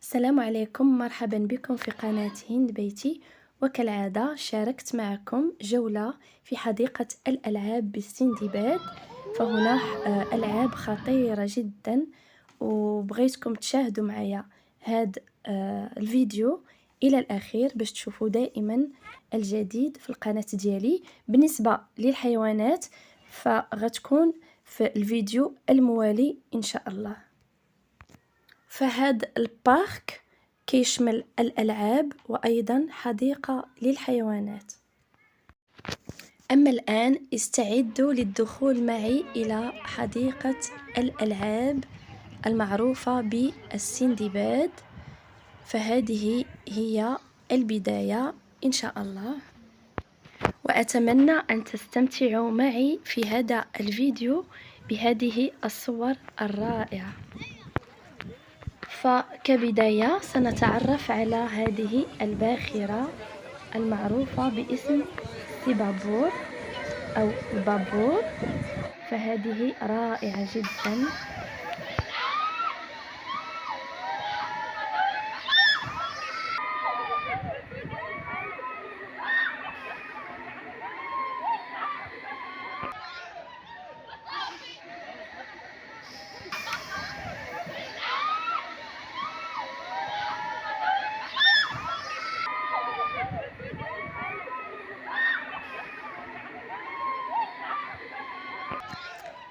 السلام عليكم، مرحبا بكم في قناة هند بيتي. وكالعادة شاركت معكم جولة في حديقة الألعاب بالسندباد. فهنا ألعاب خطيرة جدا، وبغيتكم تشاهدوا معايا هذا الفيديو إلى الأخير باش تشوفوا دائما الجديد في القناة ديالي. بالنسبة للحيوانات فغتكون في الفيديو الموالي إن شاء الله. فهذا البارك كيشمل الألعاب وأيضا حديقة للحيوانات. أما الآن استعدوا للدخول معي إلى حديقة الألعاب المعروفة بالسندباد. فهذه هي البداية إن شاء الله، وأتمنى أن تستمتعوا معي في هذا الفيديو بهذه الصور الرائعة. فكبداية سنتعرف على هذه الباخرة المعروفة باسم سيبابور أو البابور، فهذه رائعة جدا.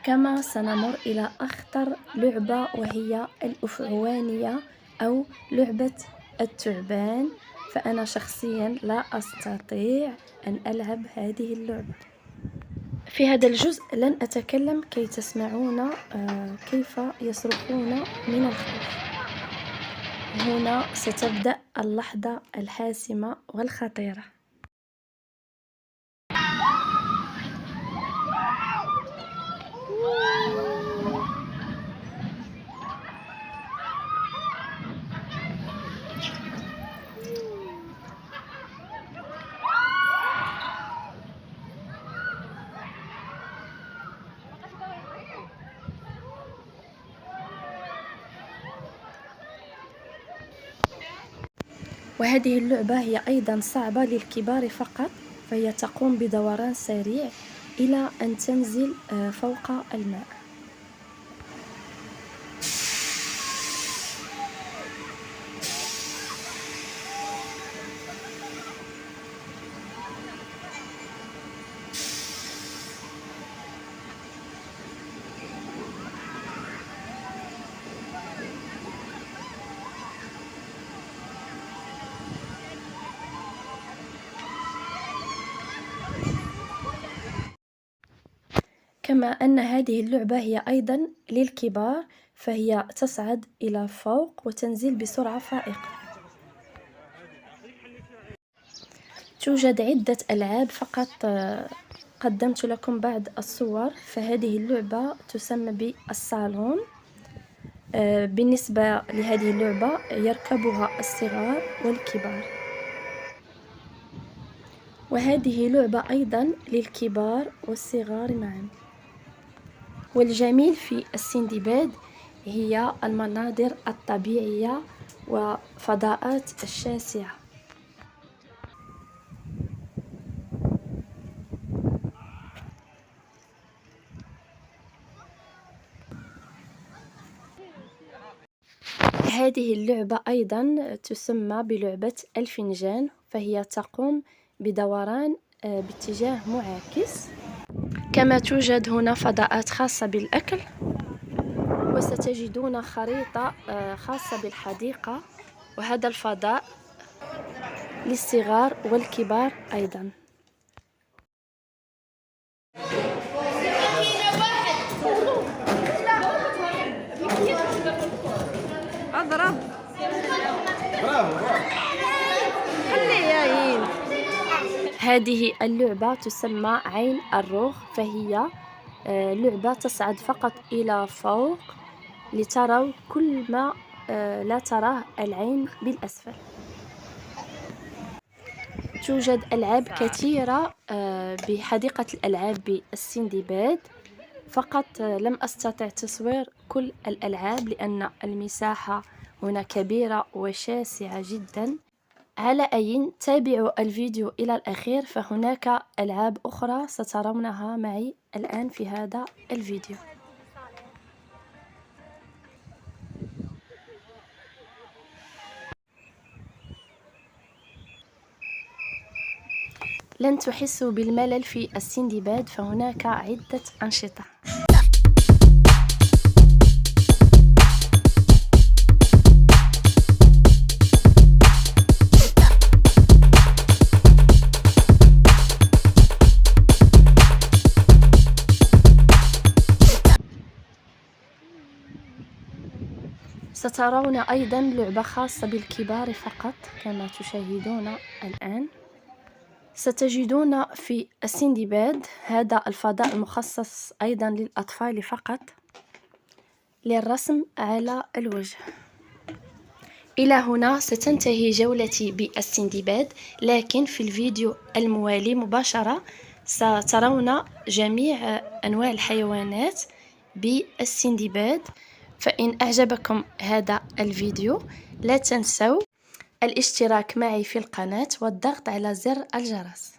كما سنمر إلى أخطر لعبة وهي الأفعوانية أو لعبة الثعبان. فأنا شخصيا لا أستطيع أن ألعب هذه اللعبة. في هذا الجزء لن أتكلم كي تسمعون كيف يصرخون من الخوف. هنا ستبدأ اللحظة الحاسمة والخطيرة. وهذه اللعبة هي أيضا صعبة للكبار فقط، فهي تقوم بدوران سريع إلى أن تنزل فوق الماء. كما أن هذه اللعبة هي أيضا للكبار، فهي تصعد إلى فوق وتنزل بسرعة فائقة. توجد عدة ألعاب، فقط قدمت لكم بعض الصور. فهذه اللعبة تسمى بالصالون. بالنسبة لهذه اللعبة يركبها الصغار والكبار. وهذه لعبة أيضا للكبار والصغار معا. والجميل في السندباد هي المناظر الطبيعية وفضاءات الشاسعة. هذه اللعبة أيضا تسمى بلعبة الفنجان، فهي تقوم بدوران باتجاه معاكس. كما توجد هنا فضاءات خاصة بالأكل، وستجدون خريطة خاصة بالحديقة، وهذا الفضاء للصغار والكبار أيضا. أضرب هذه اللعبة تسمى عين الروخ، فهي لعبة تصعد فقط إلى فوق لتروا كل ما لا تراه العين بالأسفل. توجد ألعاب كثيرة بحديقة الألعاب بالسندباد، فقط لم أستطع تصوير كل الألعاب لأن المساحة هنا كبيرة وشاسعة جدا. على أي تابعوا الفيديو إلى الأخير، فهناك ألعاب أخرى سترونها معي الآن في هذا الفيديو. لن تحسوا بالملل في السندباد، فهناك عدة أنشطة. سترون أيضا لعبة خاصة بالكبار فقط كما تشاهدون الآن. ستجدون في السندباد هذا الفضاء المخصص أيضا للأطفال فقط للرسم على الوجه. إلى هنا ستنتهي جولتي بالسندباد، لكن في الفيديو الموالي مباشرة سترون جميع أنواع الحيوانات بالسندباد. فإن أعجبكم هذا الفيديو لا تنسوا الاشتراك معي في القناة والضغط على زر الجرس.